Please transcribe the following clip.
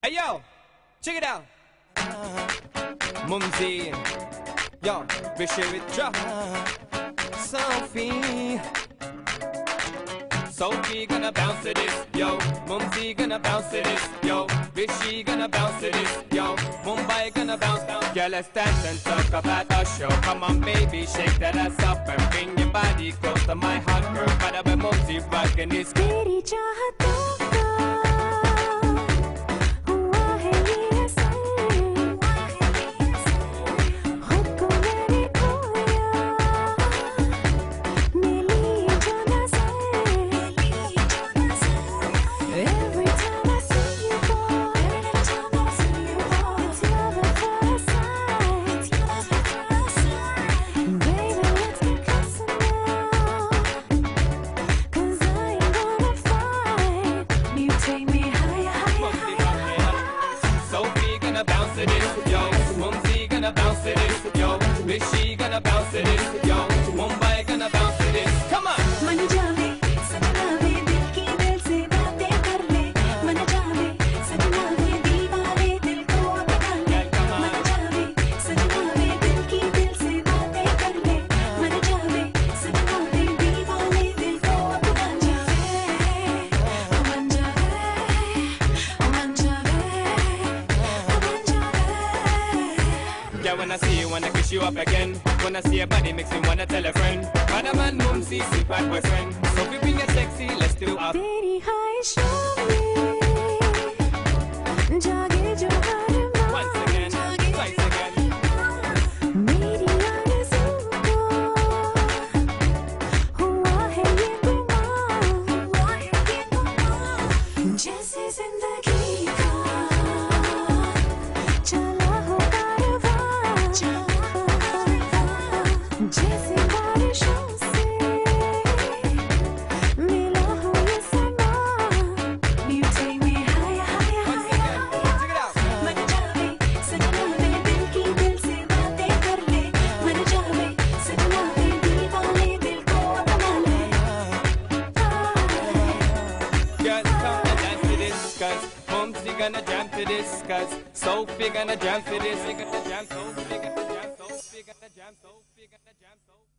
Hey yo, check it out. Mumsy, yo, we share it, drop. Sophie, Sophie gonna bounce to this, yo. Mumsy gonna bounce to this, yo. Rishi gonna bounce to this, yo. Mumbai gonna bounce down. Yeah, let's dance and talk about our show. Come on, baby, shake that ass up and bring your body close to my heart, girl. But when Mumsy rockin' this. तेरी चाहतों का हुआ है ये असर, खुद को मैंने खोया, मिली जो नज़र. Every time I see you boy, it's love at first sight. Baby, let's get closer now, 'cause I ain't gonna fight. You take me higher, higher, higher. Sophie gonna bounce to this, yo. Mumsy gonna bounce to this, yo. Rishi gonna bounce to this, yo. Mumbai gonna bounce to this. Come on. Manjave, सजनावे दिल की दिल से बातें कर ले. Manjave, सजनावे दीवाने दिल को अपना ले. Manjave, सजनावे दिल की दिल से बातें कर ले. Manjave, सजनावे दीवाने दिल को अपना ले. Yeah, when I see you, wanna kiss you up again. When I see your body, makes me wanna tell a friend. Madam Mumsy, sit back, boyfriend. So if we get sexy, let's do up. तेरी ख्वाहिशों में जागे जो हर Once again, twice again. मेरी आरज़ू को हुआ है ये गुमान, जैसे जिंदगी का चला हो कारवां, जैसे बारिशों से मिला हो ये समा. You take me higher, higher, Once higher. again, check it out. Manjave, सजनावे दिल की दिल से बातें कर ले. Manjave, सजनावे दीवाने दिल को अपना ले. Girl, come and dance to this, 'cause Mumsy gonna jam to this, 'cause Sophie gonna jam to this. We gonna jam, Sophie gonna jam, Sophie gonna jam, Sophie gonna jam, Sophie.